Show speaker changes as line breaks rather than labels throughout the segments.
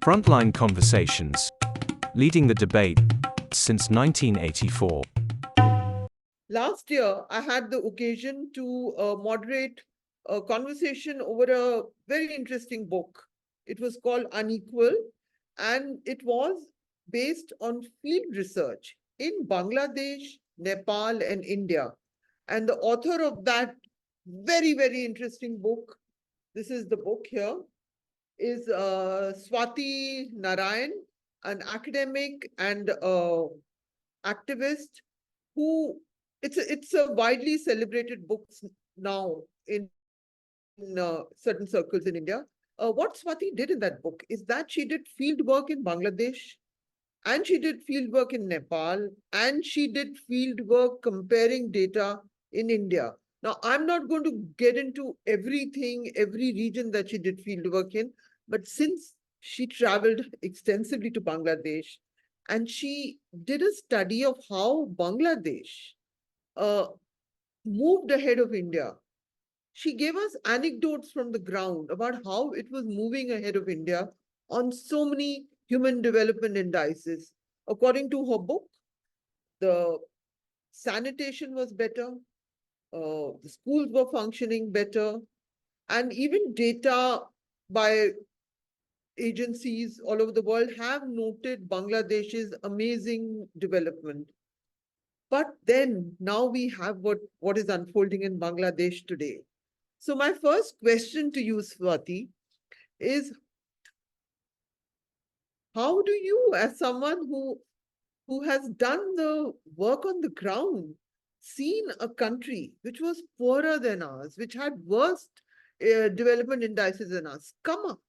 Frontline Conversations, leading the debate since 1984.
Last year, I had the occasion to moderate a conversation over a very interesting book. It was called Unequal, and it was based on field research in Bangladesh, Nepal, and India. And the author of that very, very interesting book, this is the book here, is Swati Narayan, an academic and activist who it's a widely celebrated book now in certain circles in India. What Swati did in that book is that she did field work in Bangladesh, and she did field work in Nepal, and she did field work comparing data in India. Now, I'm not going to get into everything, every region that she did field work in, but since she traveled extensively to Bangladesh, and she did a study of how Bangladesh moved ahead of India. She gave us anecdotes from the ground about how it was moving ahead of India on so many human development indices. According to her book, the sanitation was better, the schools were functioning better, and even data by agencies all over the world have noted Bangladesh's amazing development. But then now we have what is unfolding in Bangladesh today. So my first question to you, Swati, is how do you, as someone who has done the work on the ground, seen a country which was poorer than ours, which had worse development indices than us, come up,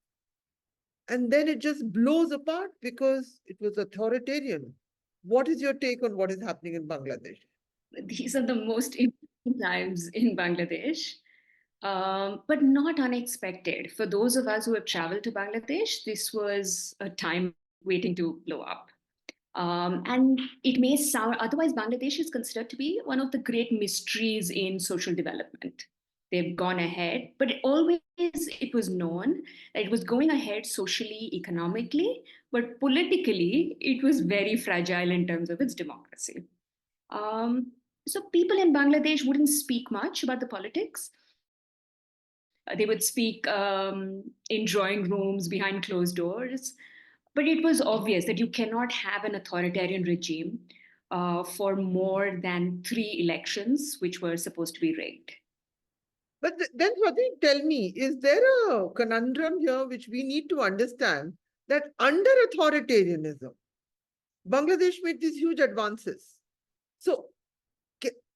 and then it just blows apart because it was authoritarian? What is your take on what is happening in Bangladesh?
These are the most important times in Bangladesh, but not unexpected. For those of us who have traveled to Bangladesh, this was a time waiting to blow up. And it may sound, otherwise, Bangladesh is considered to be one of the great mysteries in social development. They've gone ahead, but it was known that it was going ahead socially, economically, but politically, it was very fragile in terms of its democracy. So people in Bangladesh wouldn't speak much about the politics. They would speak in drawing rooms behind closed doors. But it was obvious that you cannot have an authoritarian regime for more than 3 elections, which were supposed to be rigged.
But then, Swati, tell me, is there a conundrum here which we need to understand that under authoritarianism, Bangladesh made these huge advances? So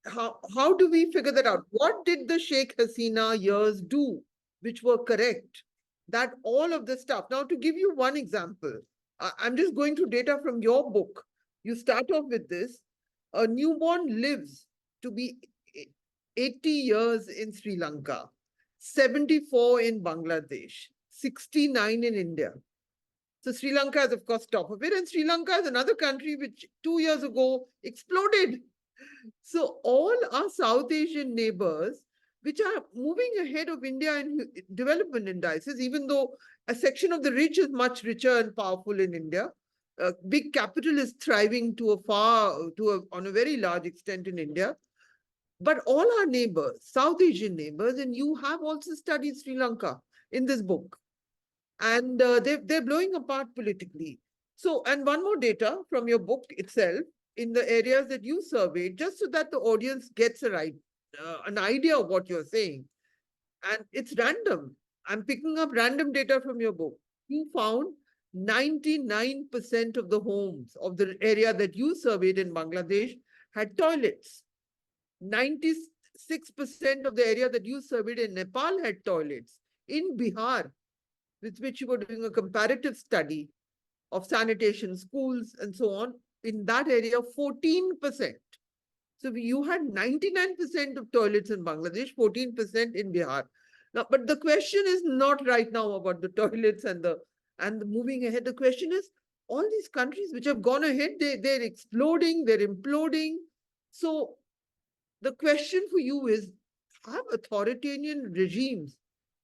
how do we figure that out? What did the Sheikh Hasina years do which were correct? That all of the stuff. Now, to give you one example, I'm just going through data from your book. You start off with this. A newborn lives to be 80 years in Sri Lanka, 74 in Bangladesh, 69 in India. So Sri Lanka is, of course, top of it. And Sri Lanka is another country which 2 years ago exploded. So all our South Asian neighbors, which are moving ahead of India in development indices, even though a section of the rich is much richer and powerful in India, big capital is thriving on a very large extent in India. But all our neighbors, South Asian neighbors, and you have also studied Sri Lanka in this book, and they're blowing apart politically. So, and one more data from your book itself, in the areas that you surveyed, just so that the audience gets an idea of what you're saying. And it's random. I'm picking up random data from your book. You found 99% of the homes of the area that you surveyed in Bangladesh had toilets. 96% of the area that you surveyed in Nepal had toilets. In Bihar, with which you were doing a comparative study of sanitation, schools, and so on, in that area, 14%. So you had 99% of toilets in Bangladesh, 14% in Bihar. Now, but the question is not right now about the toilets and the moving ahead. The question is, all these countries which have gone ahead, they're exploding, they're imploding. So the question for you is, have authoritarian regimes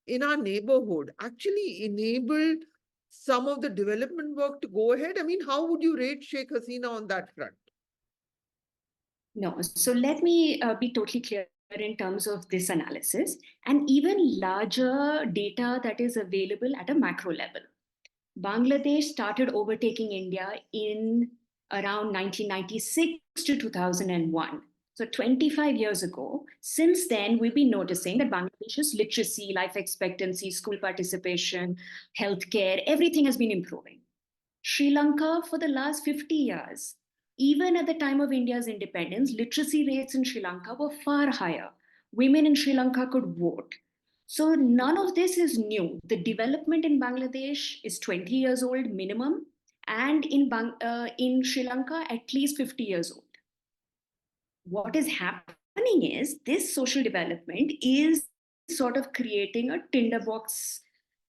in our neighborhood actually enabled some of the development work to go ahead? I mean, how would you rate Sheikh Hasina on that front?
No, so let me be totally clear in terms of this analysis and even larger data that is available at a macro level. Bangladesh started overtaking India in around 1996 to 2001. So 25 years ago. Since then, we've been noticing that Bangladesh's literacy, life expectancy, school participation, healthcare, everything has been improving. Sri Lanka, for the last 50 years, even at the time of India's independence, literacy rates in Sri Lanka were far higher. Women in Sri Lanka could vote. So none of this is new. The development in Bangladesh is 20 years old minimum, and in Sri Lanka, at least 50 years old. What is happening is this social development is sort of creating a tinderbox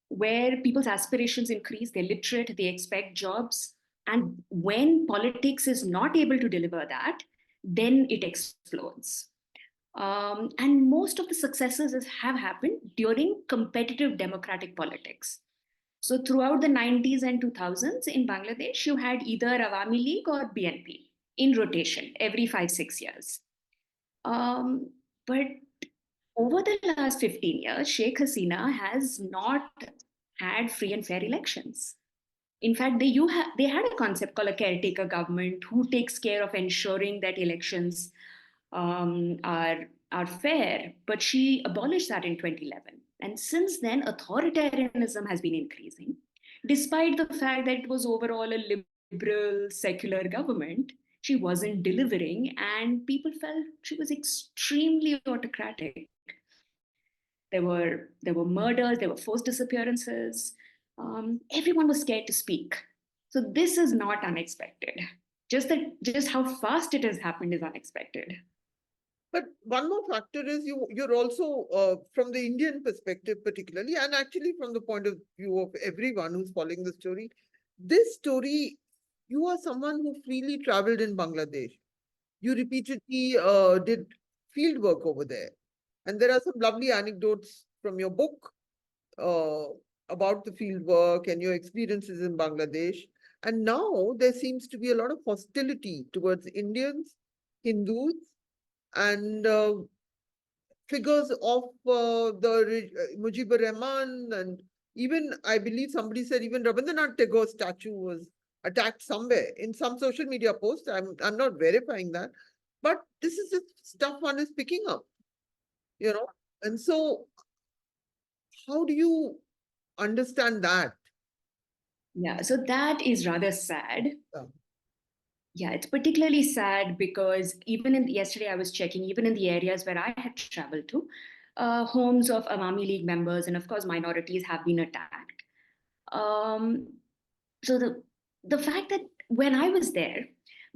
where people's aspirations increase, they're literate, they expect jobs. And when politics is not able to deliver that, then it explodes. And most of the successes have happened during competitive democratic politics. So throughout the 90s and 2000s in Bangladesh, you had either Awami League or BNP in rotation every 5-6 years. But over the last 15 years, Sheikh Hasina has not had free and fair elections. In fact, they had a concept called a caretaker government who takes care of ensuring that elections are fair, but she abolished that in 2011. And since then, authoritarianism has been increasing, despite the fact that it was overall a liberal, secular government. She wasn't delivering, and people felt she was extremely autocratic. There were murders, there were forced disappearances. Everyone was scared to speak. So this is not unexpected. Just how fast it has happened is unexpected.
But one more factor is you're also from the Indian perspective, particularly, and actually from the point of view of everyone who's following the story. This story, you are someone who freely traveled in Bangladesh. You repeatedly did field work over there, and there are some lovely anecdotes from your book about the field work and your experiences in Bangladesh. And now there seems to be a lot of hostility towards Indians, Hindus, and figures of Mujibur Rahman, and even I believe somebody said even Rabindranath Tagore's statue was attacked somewhere in some social media post. I'm not verifying that, but this is the stuff one is picking up, you know. And so, how do you understand that?
Yeah, so that is rather sad.
Yeah.
Yeah, it's particularly sad because yesterday I was checking, even in the areas where I had traveled to, homes of Awami League members and of course minorities have been attacked. So the fact that when I was there,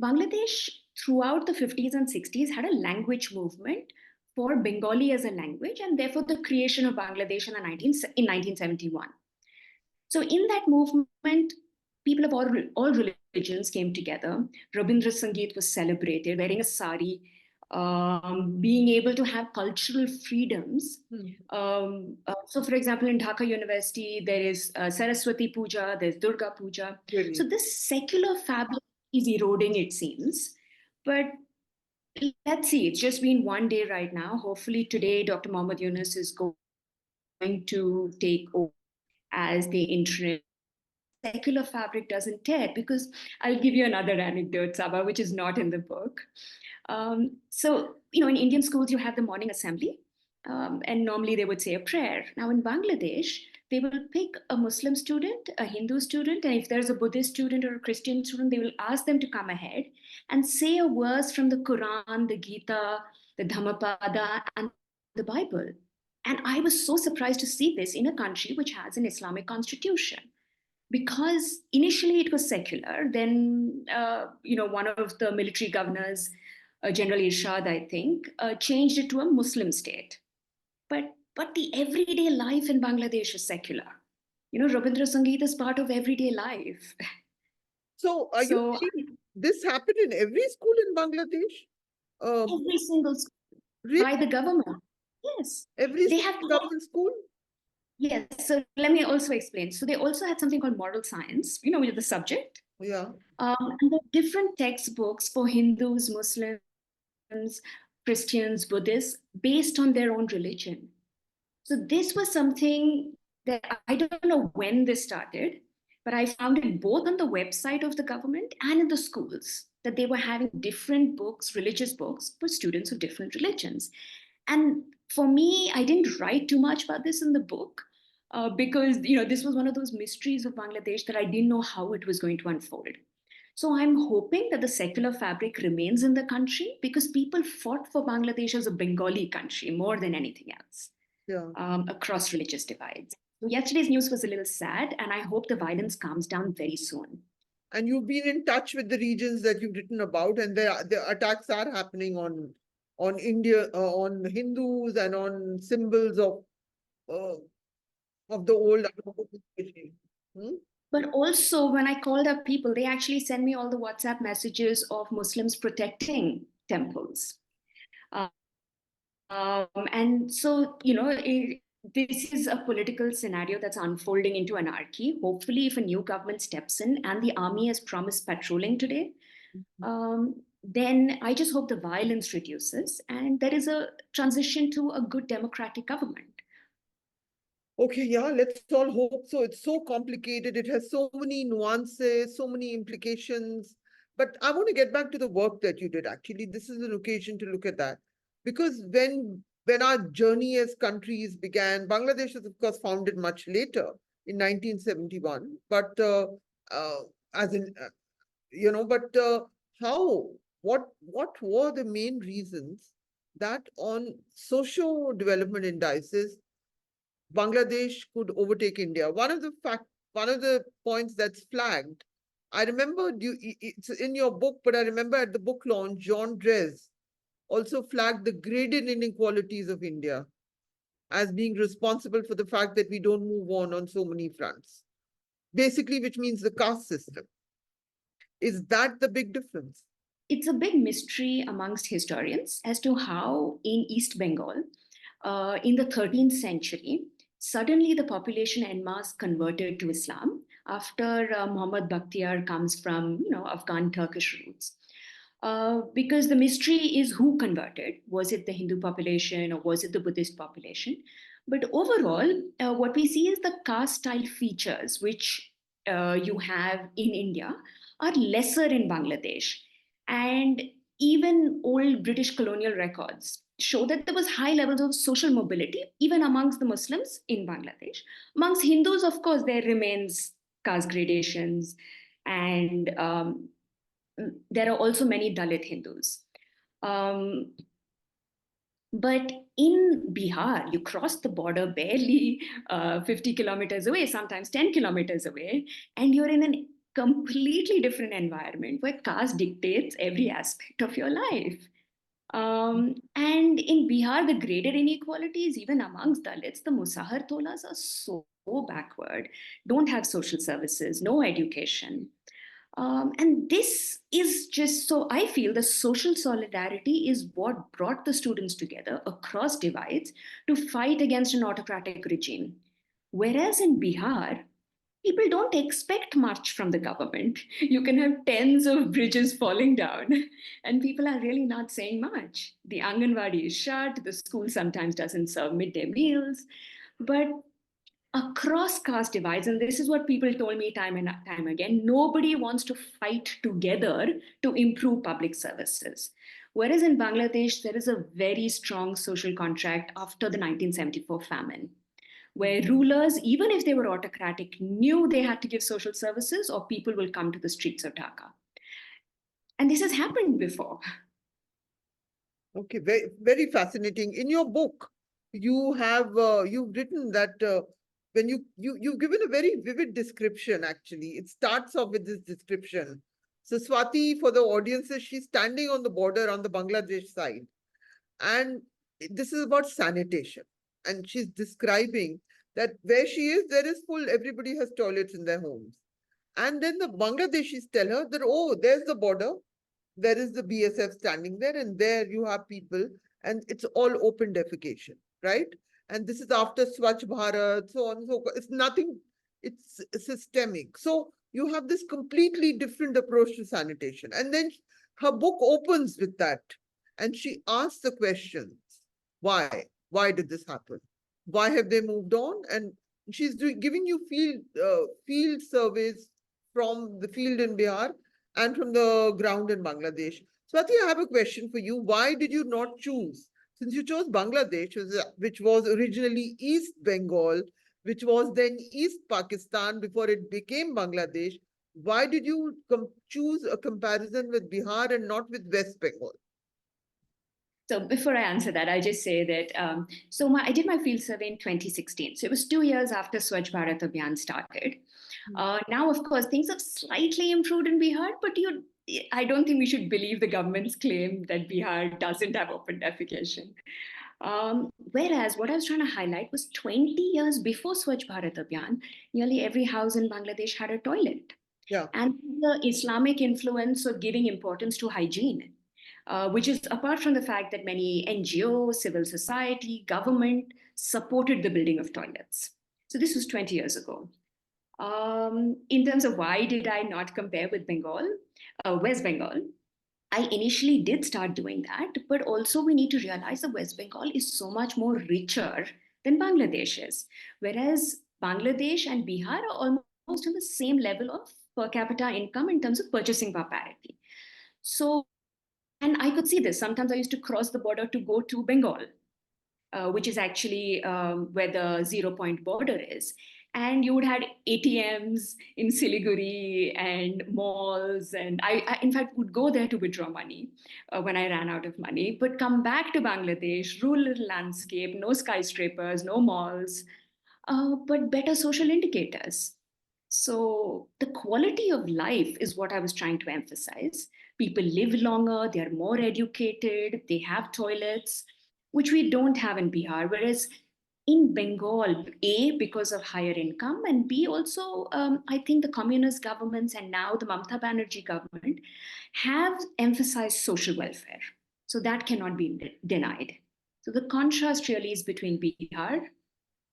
Bangladesh throughout the 50s and 60s had a language movement for Bengali as a language, and therefore the creation of Bangladesh in 1971. So in that movement, people of all religions came together. Rabindra Sangeet was celebrated, wearing a sari, being able to have cultural freedoms. So, for example, in Dhaka University, there is Saraswati Puja, there's Durga Puja.
Really?
So this secular fabric is eroding, it seems. But let's see, it's just been one day right now. Hopefully today, Dr. Mohammed Yunus is going to take over as the interim. Secular fabric doesn't tear, because I'll give you another anecdote, Saba, which is not in the book. So, in Indian schools, you have the morning assembly, and normally they would say a prayer. Now, in Bangladesh, they will pick a Muslim student, a Hindu student, and if there's a Buddhist student or a Christian student, they will ask them to come ahead and say a verse from the Quran, the Gita, the Dhammapada, and the Bible. And I was so surprised to see this in a country which has an Islamic constitution. Because initially it was secular, then one of the military governors, General Irshad, I think, changed it to a Muslim state. But the everyday life in Bangladesh is secular. Rabindra Sangeet is part of everyday life.
So, are you saying this happened in every school in Bangladesh?
Every single school,
really?
by the government. Yes.
Every government school?
Yes, so let me also explain. So they also had something called moral science, with the subject.
Yeah.
And there are different textbooks for Hindus, Muslims, Christians, Buddhists, based on their own religion. So this was something that I don't know when this started, but I found it both on the website of the government and in the schools that they were having different books, religious books for students of different religions. And for me, I didn't write too much about this in the book because this was one of those mysteries of Bangladesh that I didn't know how it was going to unfold. So I'm hoping that the secular fabric remains in the country because people fought for Bangladesh as a Bengali country more than anything else,
Yeah.
across religious divides. So yesterday's news was a little sad, and I hope the violence calms down very soon.
And you've been in touch with the regions that you've written about, and the attacks are happening on India, on Hindus, and on symbols uh, of the old regime. Hmm?
But also, when I called up people, they actually send me all the WhatsApp messages of Muslims protecting temples. And so, this is a political scenario that's unfolding into anarchy. Hopefully, if a new government steps in and the army has promised patrolling today, then I just hope the violence reduces and there is a transition to a good democratic government.
Okay, yeah, let's all hope so. It's so complicated. It has so many nuances, so many implications. But I want to get back to the work that you did. Actually, this is an occasion to look at that. Because when our journey as countries began, Bangladesh was, of course, founded much later in 1971. But uh, as in, but how, what were the main reasons that on social development indices, Bangladesh could overtake India? One of the points that's flagged, I remember it's in your book, but I remember at the book launch, John Drez also flagged the graded inequalities of India as being responsible for the fact that we don't move on so many fronts. Basically, which means the caste system. Is that the big difference?
It's a big mystery amongst historians as to how in East Bengal, in the 13th century, suddenly the population en masse converted to Islam after Muhammad Bakhtiar comes from Afghan Turkish roots. Because the mystery is who converted. Was it the Hindu population or was it the Buddhist population? But overall, what we see is the caste style features which you have in India are lesser in Bangladesh. And even old British colonial records show that there was high levels of social mobility, even amongst the Muslims in Bangladesh. Amongst Hindus, of course, there remains caste gradations, and there are also many Dalit Hindus. Um, but in Bihar, you cross the border barely 50 kilometers away, sometimes 10 kilometers away, and you're in a completely different environment where caste dictates every aspect of your life. And in Bihar, the graded inequalities, even amongst Dalits, the Musahar Tolas are so backward, don't have social services, no education. And this is just so I feel the social solidarity is what brought the students together across divides to fight against an autocratic regime. Whereas in Bihar, people don't expect much from the government. You can have tens of bridges falling down, and people are really not saying much. The Anganwadi is shut, the school sometimes doesn't serve midday meals. But across caste divides, and this is what people told me time and time again, nobody wants to fight together to improve public services. Whereas in Bangladesh, there is a very strong social contract after the 1974 famine, where rulers, even if they were autocratic, knew they had to give social services or people will come to the streets of Dhaka. And this has happened before.
Okay, very, very fascinating. In your book, you've written that when you've given a very vivid description. Actually, it starts off with this description. So Swati, for the audiences, she's standing on the border on the Bangladesh side, and this is about sanitation, and she's describing that where she is, there is full. Everybody has toilets in their homes, and then the Bangladeshis tell her that, oh, there's the border, there is the BSF standing there, and there you have people, and it's all open defecation, right? and this is after Swachh Bharat, so on and so forth. It's nothing, it's systemic. So you have this completely different approach to sanitation. And then her book opens with that. And she asks the questions. Why? Why did this happen? Why have they moved on? And she's giving you field surveys from the field in Bihar and from the ground in Bangladesh. Swati, I have a question for you. Why did you not choose? Since you chose Bangladesh, which was originally East Bengal, which was then East Pakistan before it became Bangladesh, why did you choose a comparison with Bihar and not with West Bengal?
So before I answer that, I'll just say that, I did my field survey in 2016. So it was 2 years after Swachh Bharat Abhiyan started. Now, of course, things have slightly improved in Bihar, but I don't think we should believe the government's claim that Bihar doesn't have open defecation. Whereas what I was trying to highlight was 20 years before Swachh Bharat Abhiyan, nearly every house in Bangladesh had a toilet.
Yeah.
And the Islamic influence of giving importance to hygiene, which is apart from the fact that many NGOs, civil society, government supported the building of toilets. So this was 20 years ago. In terms of why did I not compare with West Bengal, I initially did start doing that, but also we need to realize that West Bengal is so much more richer than Bangladesh is. Whereas Bangladesh and Bihar are almost on the same level of per capita income in terms of purchasing power parity. So, and I could see this. Sometimes I used to cross the border to go to Bengal, which is actually where the 0 point border is. And you would have ATMs in Siliguri and malls. And I in fact, would go there to withdraw money when I ran out of money, but come back to Bangladesh, rural landscape, no skyscrapers, no malls, but better social indicators. So the quality of life is what I was trying to emphasize. People live longer, they're more educated, they have toilets, which we don't have in Bihar. Whereas in Bengal, A, because of higher income, and B, also, I think the communist governments and now the Mamata Banerjee government have emphasized social welfare. So that cannot be denied. So the contrast really is between Bihar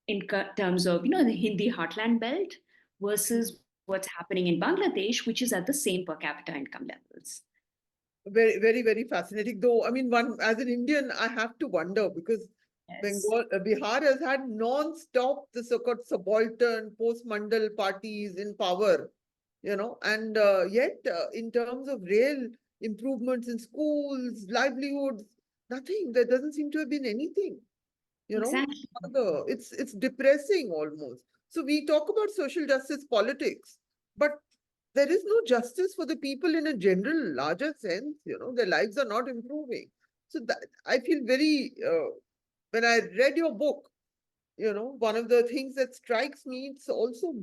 in terms of, the Hindi heartland belt versus what's happening in Bangladesh, which is at the same per capita income levels.
Very, very, very fascinating. Though, I mean, as an Indian, I have to wonder because Bihar has had non-stop the so-called subaltern post-mandal parties in power, and yet in terms of real improvements in schools, livelihoods, nothing. There doesn't seem to have been anything.
Exactly.
It's depressing almost. So we talk about social justice politics, but there is no justice for the people in a general, larger sense. Their lives are not improving. So that I feel very when I read your book, one of the things that strikes me, it's also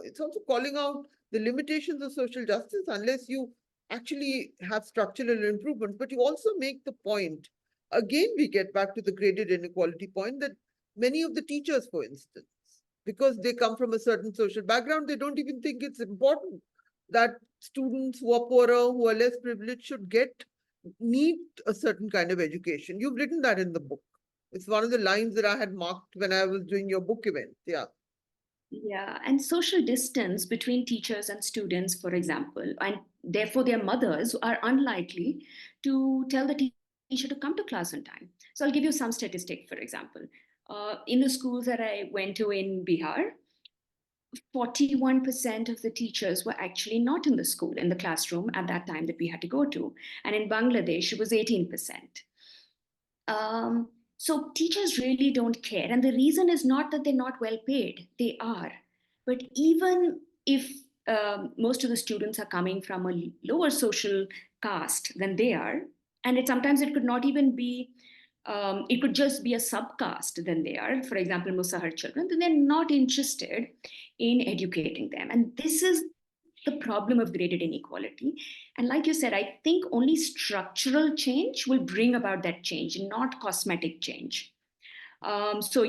it's also calling out the limitations of social justice unless you actually have structural improvements. But you also make the point, again, we get back to the graded inequality point, that many of the teachers, for instance, because they come from a certain social background, they don't even think it's important that students who are poorer, who are less privileged should need a certain kind of education. You've written that in the book. It's one of the lines that I had marked when I was doing your book event. Yeah.
Yeah, and social distance between teachers and students, for example, and therefore their mothers are unlikely to tell the teacher to come to class on time. So I'll give you some statistic, for example. In the schools that I went to in Bihar, 41% of the teachers were actually not in the school, in the classroom at that time that we had to go to. And in Bangladesh, it was 18%. So teachers really don't care. And the reason is not that they're not well paid, they are. But even if most of the students are coming from a lower social caste than they are, and sometimes it could not even be, it could just be a subcaste than they are, for example, Musahar children, then they're not interested in educating them. And this is the problem of graded inequality. And like you said, I think only structural change will bring about that change, not cosmetic change. So,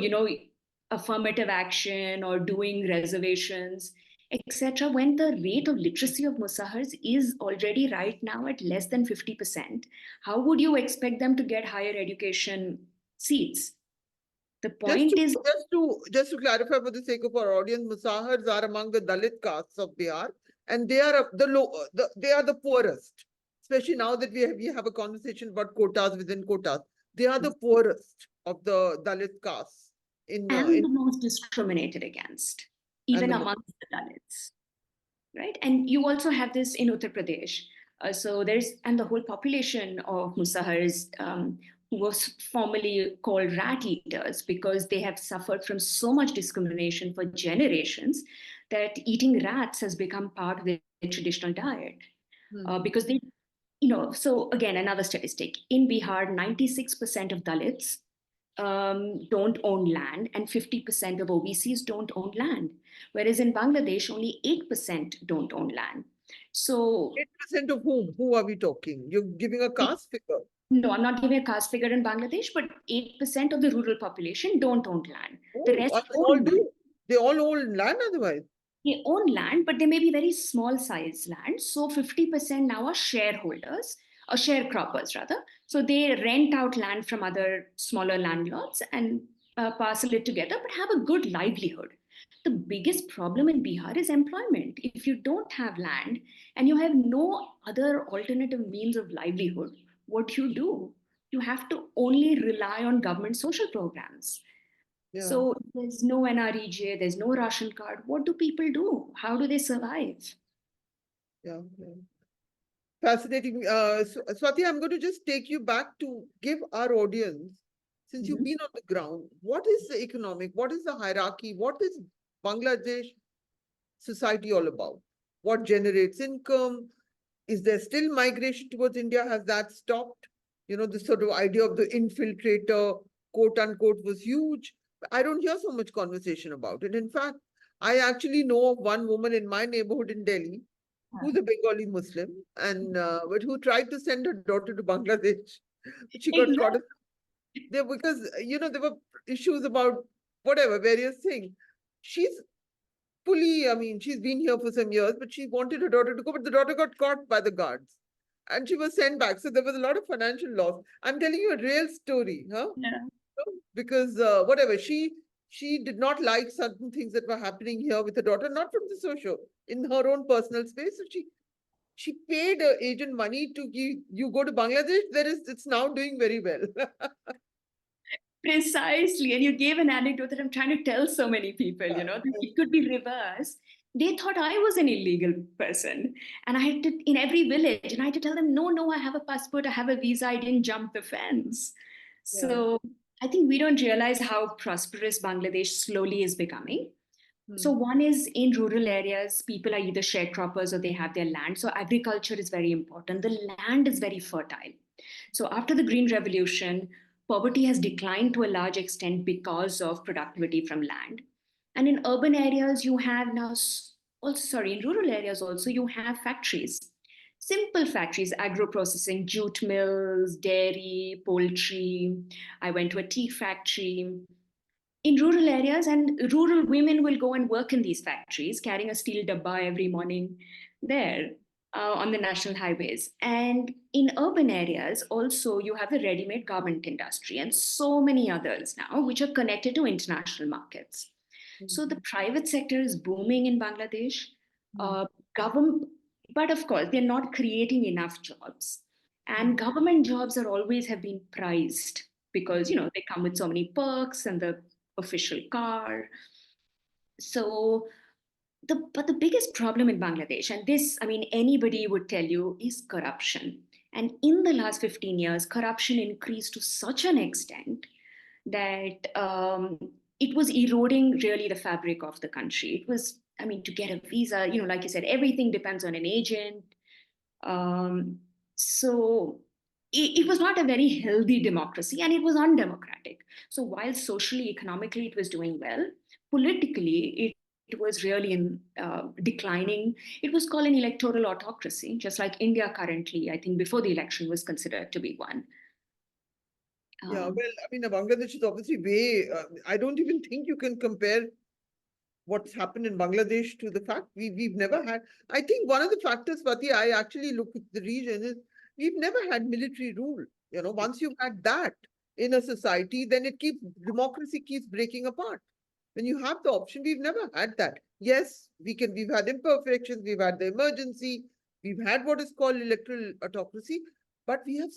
affirmative action or doing reservations, etc. When the rate of literacy of Musahars is already right now at less than 50%, how would you expect them to get higher education seats? The point is,
just to clarify for the sake of our audience, Musahars are among the Dalit castes of Bihar, and they are they are the poorest. Especially now that we have a conversation about quotas within quotas, they are the poorest of the Dalit castes
and the most discriminated against, even amongst the Dalits, right? And you also have this in Uttar Pradesh. And the whole population of Musahars was formerly called rat eaters because they have suffered from so much discrimination for generations that eating rats has become part of their traditional diet. Because they, so again, another statistic. In Bihar, 96% of Dalits don't own land, and 50% of OBCs don't own land. Whereas in Bangladesh, only 8% don't own land. So
8% of whom? Who are we talking? You're giving a caste figure.
No, I'm not giving a caste figure in Bangladesh, but 8% of the rural population don't own land. The rest
all do. They all own land otherwise.
They own land, but they may be very small size land. So 50% now are shareholders, or sharecroppers rather. So they rent out land from other smaller landlords and parcel it together, but have a good livelihood. The biggest problem in Bihar is employment. If you don't have land and you have no other alternative means of livelihood, what do? You have to only rely on government social programs.
Yeah.
So there's no NREJ, there's no ration card. What do people do? How do they survive?
Yeah. Fascinating. Swati, I'm going to just take you back to give our audience, since you've been on the ground, what is the economic, what is the hierarchy, what is Bangladesh society all about? What generates income? Is there still migration towards India? Has that stopped? The sort of idea of the infiltrator, quote unquote, was huge. I don't hear so much conversation about it. In fact, I actually know of one woman in my neighborhood in Delhi who's a Bengali Muslim, and but who tried to send her daughter to Bangladesh. But she got caught there because there were issues about whatever, various things. She's she's been here for some years, but she wanted her daughter to go, but the daughter got caught by the guards and she was sent back. So there was a lot of financial loss. I'm telling you a real story, huh?
Yeah.
Because whatever, she did not like certain things that were happening here with her daughter, not from the social, in her own personal space. So she paid her agent money to give you go to Bangladesh. It's now doing very well.
Precisely. And you gave an anecdote that I'm trying to tell so many people, it could be reversed. They thought I was an illegal person. And I had to, in every village, and I had to tell them, no, I have a passport, I have a visa, I didn't jump the fence. Yeah. So I think we don't realize how prosperous Bangladesh slowly is becoming. So one is in rural areas, people are either sharecroppers or they have their land. So agriculture is very important. The land is very fertile. So after the Green Revolution, poverty has declined to a large extent because of productivity from land. And in urban areas, you have now, in rural areas also, you have factories. Simple factories, agro-processing, jute mills, dairy, poultry. I went to a tea factory. In rural areas, and rural women will go and work in these factories, carrying a steel dabba every morning there on the national highways. And in urban areas, also, you have the ready-made garment industry and so many others now, which are connected to international markets. So the private sector is booming in Bangladesh. Government, but of course, they're not creating enough jobs. And government jobs are always have been prized because, they come with so many perks and the official car. So, but the biggest problem in Bangladesh, and this, anybody would tell you, is corruption. And in the last 15 years, corruption increased to such an extent that it was eroding really the fabric of the country. It was, to get a visa, like you said, everything depends on an agent. So it was not a very healthy democracy and it was undemocratic. So while socially, economically, it was doing well, politically, it was really declining. It was called an electoral autocracy, just like India currently, I think before the election was considered to be one.
Yeah, well, Bangladesh is obviously way, I don't even think you can compare what's happened in Bangladesh to the fact we've never had. I think one of the factors, Swati, I actually look at the region is we've never had military rule. Once you've had that, in a society, then democracy keeps breaking apart. When you have the option, we've never had that. Yes, we've had imperfections, we've had the emergency, we've had what is called electoral autocracy, but we are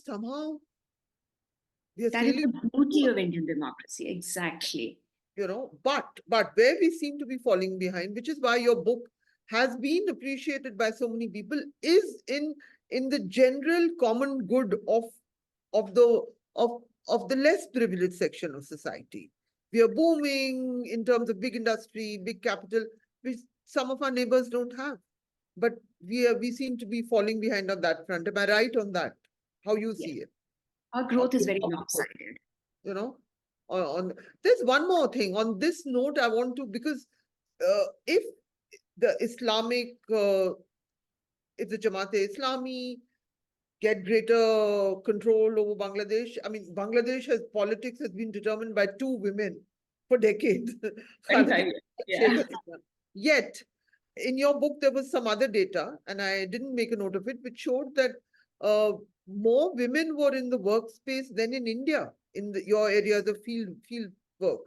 That is
sailing,
the beauty of Indian democracy. Exactly.
but where we seem to be falling behind, which is why your book has been appreciated by so many people, is in the general common good of the of the less privileged section of society. We are booming in terms of big industry, big capital, which some of our neighbors don't have. But we seem to be falling behind on that front. Am I right on that? How you
Yes.
see it?
Our growth is very lopsided.
You know, there's one more thing on this note. I want to, because if the if the Jamaat-e-Islami get greater control over Bangladesh. I mean, politics has been determined by two women for decades.
25 years.
Sheikh
Yeah.
Hasina. Yet, in your book, there was some other data, and I didn't make a note of it, which showed that more women were in the workspace than in India, in your areas of field work.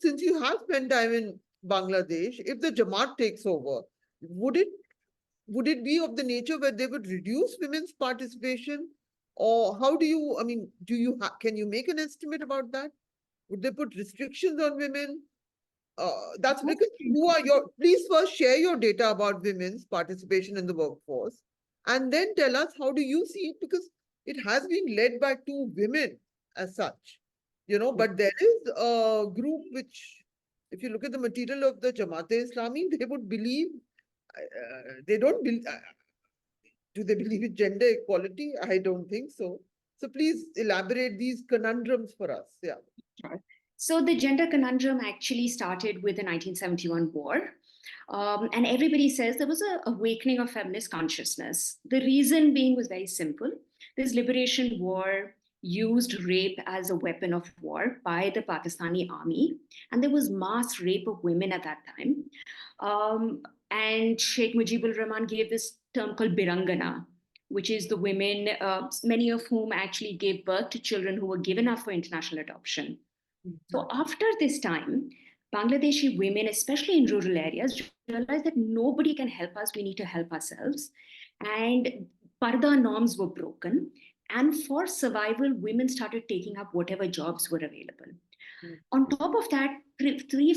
Since you have spent time in Bangladesh, if the Jamaat takes over, would it be of the nature where they would reduce women's participation? Or how do you, I mean, can you make an estimate about that? Would they put restrictions on women? That's because please first share your data about women's participation in the workforce and then tell us how do you see it, because it has been led by two women as such, but there is a group which, if you look at the material of the Jamaat-e-Islami, they would believe, they don't believe, do they believe in gender equality? I don't think so. So please elaborate these conundrums for us. Yeah.
Sure. So the gender conundrum actually started with the 1971 war. And everybody says there was an awakening of feminist consciousness. The reason being was very simple. This liberation war used rape as a weapon of war by the Pakistani army. And there was mass rape of women at that time. And Sheikh Mujibur Rahman gave this term called Birangana, which is the women, many of whom actually gave birth to children who were given up for international adoption. So after this time, Bangladeshi women, especially in rural areas, realized that nobody can help us, we need to help ourselves. And Parda norms were broken. And for survival, women started taking up whatever jobs were available. On top of that,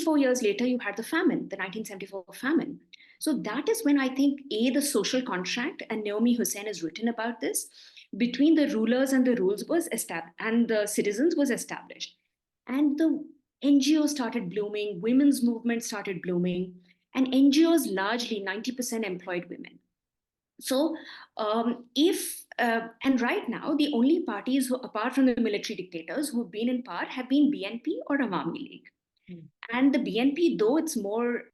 4 years later, you had the famine, the 1974 famine. So that is when I think, the social contract, and Naomi Hussain has written about this, between the rulers and the rules was established, and the citizens was established. And the NGOs started blooming, women's movement started blooming, and NGOs largely 90% employed women. So, and right now, the only parties who, apart from the military dictators who have been in power, have been BNP or Awami League. And the BNP, though it's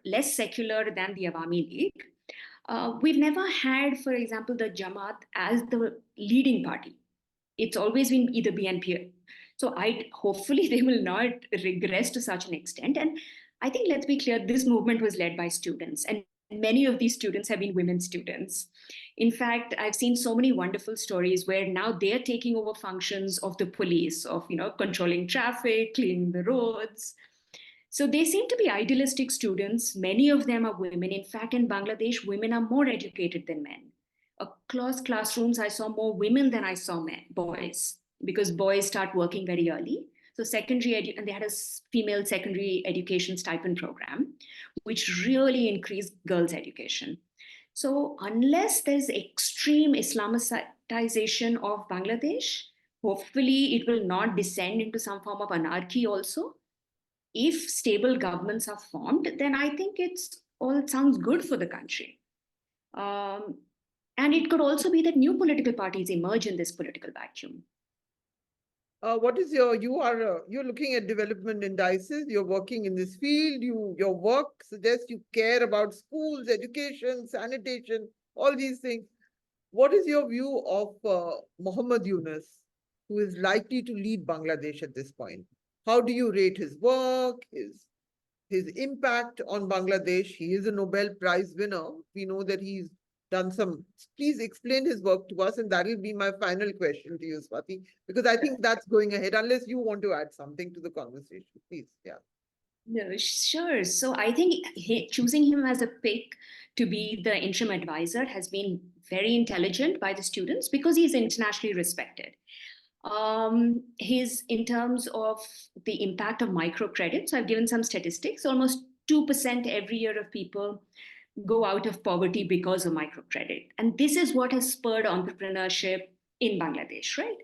less secular than the Awami League, we've never had, for example, the Jamaat as the leading party. It's always been either BNP. So hopefully they will not regress to such an extent. And I think, let's be clear, this movement was led by students, and many of these students have been women students. In fact, I've seen so many wonderful stories where now they're taking over functions of the police, of controlling traffic, cleaning the roads. So they seem to be idealistic students. Many of them are women. In fact, in Bangladesh, women are more educated than men. Across classrooms, I saw more women than I saw boys, because boys start working very early. So and they had a female secondary education stipend program, which really increased girls' education. So unless there's extreme Islamicization of Bangladesh, hopefully it will not descend into some form of anarchy also. If stable governments are formed, then I think it sounds good for the country. And it could also be that new political parties emerge in this political vacuum.
What is you're looking at development indices, you're working in this field, your work suggests you care about schools, education, sanitation, all these things. What is your view of Muhammad Yunus, who is likely to lead Bangladesh at this point? How do you rate his work, his impact on Bangladesh? He is a Nobel Prize winner. We know that he's done some. Please explain his work to us, and that will be my final question to you, Swati, because I think that's going ahead. Unless you want to add something to the conversation, please. Yeah.
No, sure. So I think choosing him as a pick to be the interim advisor has been very intelligent by the students because he's internationally respected. In terms of the impact of microcredit, so I've given some statistics, almost 2% every year of people go out of poverty because of microcredit. And this is what has spurred entrepreneurship in Bangladesh, right?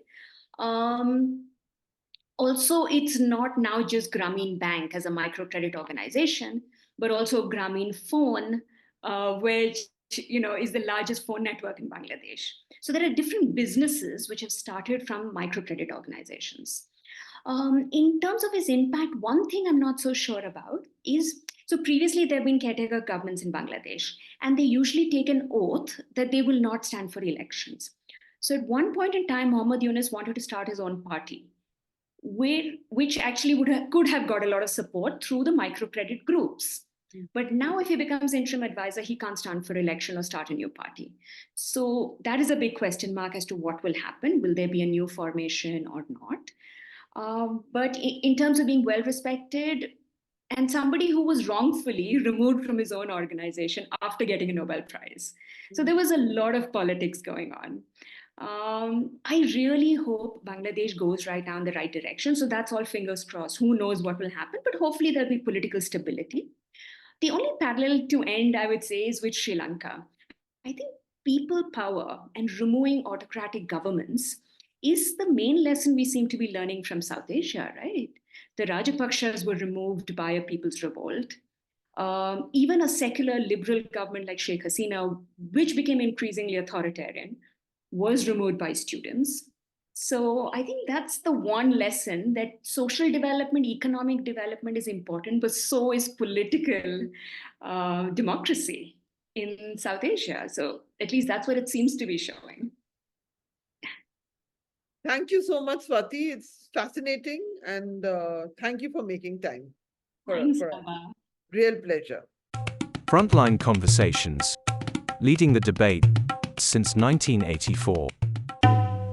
Also, it's not now just Grameen Bank as a microcredit organization, but also Grameen Phone, which is the largest phone network in Bangladesh. So there are different businesses which have started from microcredit organizations. In terms of his impact, one thing I'm not so sure about is, so previously there have been caretaker governments in Bangladesh, and they usually take an oath that they will not stand for elections. So at one point in time, Mohammad Yunus wanted to start his own party, which actually could have got a lot of support through the microcredit groups. But now if he becomes interim advisor, he can't stand for election or start a new party. So that is a big question mark as to what will happen. Will there be a new formation or not? But in terms of being well respected, and somebody who was wrongfully removed from his own organization after getting a Nobel Prize. So there was a lot of politics going on. I really hope Bangladesh goes right now in the right direction. So that's all fingers crossed. Who knows what will happen, but hopefully there'll be political stability. The only parallel to end, I would say, is with Sri Lanka. I think people power and removing autocratic governments is the main lesson we seem to be learning from South Asia, right? The Rajapakshas were removed by a people's revolt. Even a secular liberal government like Sheikh Hasina, which became increasingly authoritarian, was removed by students. So I think that's the one lesson, that social development, economic development is important, but so is political democracy in South Asia. So at least that's what it seems to be showing.
Thank you so much, Swati. It's fascinating, and thank you for making time for
Thanks,
us.
Saba.
Real pleasure.
Frontline Conversations. Leading the debate since 1984.